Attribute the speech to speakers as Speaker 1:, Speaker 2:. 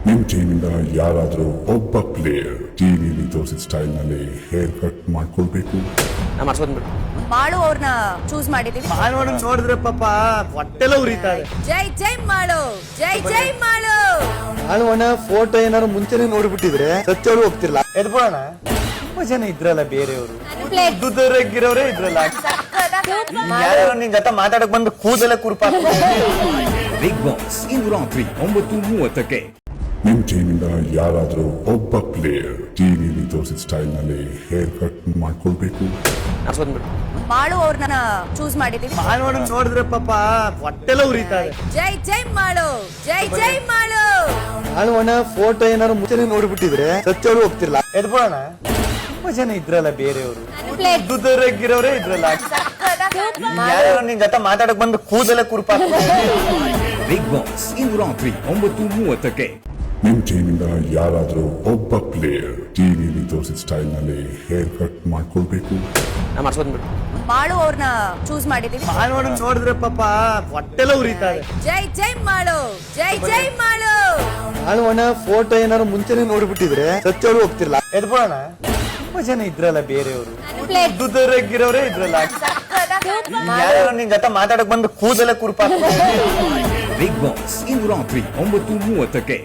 Speaker 1: ನಿಮ್ ಟೀಮಿಂದ ಯಾರಾದ್ರೂ ಒಬ್ಬ ಪ್ಲೇಯರ್ ಟಿವಿಲಿ ತೋರಿಸಿದ ಸ್ಟೈಲ್ ನಲ್ಲಿ ಹೇರ್ ಕಟ್ ಮಾಡ್ಕೊಳ್ಬೇಕು.
Speaker 2: ಮಾಳು ಅವ್ರನ್ನ ಚೂಸ್ ಮಾಡಿದೀವಿ.
Speaker 3: ಮಾನವನ ನೋಡಿದ್ರೆ ಪಾಪ ಹೊಟ್ಟೆಲ್ಲ ಉರಿತಾರೆ.
Speaker 2: ಜೈ ಜೈ ಮಾಳು, ಜೈ ಜೈ ಮಾಳು.
Speaker 3: ಮಾನವನ ಫೋಟೋ ಏನಾದ್ರು ಮುಂಚೆನೆ ನೋಡ್ಬಿಟ್ಟಿದ್ರೆ ಸಚ್ಚೋರು ಹೋಗ್ತಿರ್ಲ. ಎದ್ಬೋಣ ತುಂಬಾ ಜನ ಇದ್ರಲ್ಲ ಬೇರೆಯವರು, ದುಡ್ಡರಗಿರೋರೇ ಇದ್ರಲ್ಲ. ಯಾರು ನಿನ್ ಜೊತೆ ಮಾತಾಡಕ್ ಬಂದು ಕೂದಲ ಕುರುಪ.
Speaker 4: ಬಿಗ್ ಬಾಸ್ ಇಂದು ರಾತ್ರಿ 9:30ಕ್ಕೆ.
Speaker 1: ನಿಮ್ ಟೀಮಿಂದ ಯಾರಾದ್ರೂ ಒಬ್ಬ ಪ್ಲೇಯರ್ ಟಿವಿಲಿ ತೋರಿಸಿದ ಸ್ಟೈಲ್ ನಲ್ಲಿ ಹೇರ್ ಕಟ್ ಮಾಡ್ಕೊಳ್ಬೇಕು.
Speaker 2: ಮಾಳು ಅವ್ರನ್ನ ಚೂಸ್ ಮಾಡಿದೀವಿ.
Speaker 3: ಮಾನವನ ನೋಡಿದ್ರೆ ಪಾಪ ಹೊಟ್ಟೆಲ್ಲ ಉರಿತಾರೆ.
Speaker 2: ಜೈ ಜೈ ಮಾಳು, ಜೈ ಜೈ ಮಾಳು.
Speaker 3: ಮಾನವನ ಫೋಟೋ ಏನಾದ್ರು ಮುಂಚೆನೆ ನೋಡ್ಬಿಟ್ಟಿದ್ರೆ ಸಚ್ಚೋರು ಹೋಗ್ತಿರ್ಲ. ಎದ್ಬೋಣ ತುಂಬಾ ಜನ ಇದ್ರಲ್ಲ ಬೇರೆಯವರು, ದುಡ್ಡರಗಿರೋರೇ ಇದ್ರಲ್ಲ. ಯಾರು ನಿನ್ ಜೊತೆ ಮಾತಾಡಕ್ ಬಂದು ಕೂದಲ ಕುರುಪ.
Speaker 4: ಬಿಗ್ ಬಾಸ್ ಇಂದು ರಾತ್ರಿ 9:30ಕ್ಕೆ.
Speaker 1: ನಿಮ್ ಟೀಮಿಂದ ಯಾರಾದ್ರೂ ಒಬ್ಬ ಪ್ಲೇಯರ್ ಟಿವಿಲಿ ತೋರಿಸಿದ ಸ್ಟೈಲ್ ನಲ್ಲಿ ಹೇರ್ ಕಟ್ ಮಾಡ್ಕೊಳ್ಬೇಕು.
Speaker 2: ಮಾಳು ಅವ್ರನ್ನ ಚೂಸ್ ಮಾಡಿದೀವಿ.
Speaker 3: ಮಾನವನ ನೋಡಿದ್ರೆ ಪಾಪ ಹೊಟ್ಟೆಲ್ಲ ಉರಿತಾರೆ.
Speaker 2: ಜೈ ಜೈ ಮಾಳು, ಜೈ ಜೈ ಮಾಳು.
Speaker 3: ಮಾನವನ ಫೋಟೋ ಏನಾದ್ರು ಮುಂಚೆನೆ ನೋಡ್ಬಿಟ್ಟಿದ್ರೆ ಸಚ್ಚೋರು ಹೋಗ್ತಿರ್ಲ. ಎದ್ಬೋಣ ತುಂಬಾ ಜನ ಇದ್ರಲ್ಲ ಬೇರೆಯವರು, ದುಡ್ಡರಗಿರೋರೇ ಇದ್ರಲ್ಲ. ಯಾರು ನಿನ್ ಜೊತೆ ಮಾತಾಡಕ್ ಬಂದು ಕೂದಲ ಕುರುಪ.
Speaker 4: ಬಿಗ್ ಬಾಸ್ ಇಂದು ರಾತ್ರಿ 9:30ಕ್ಕೆ.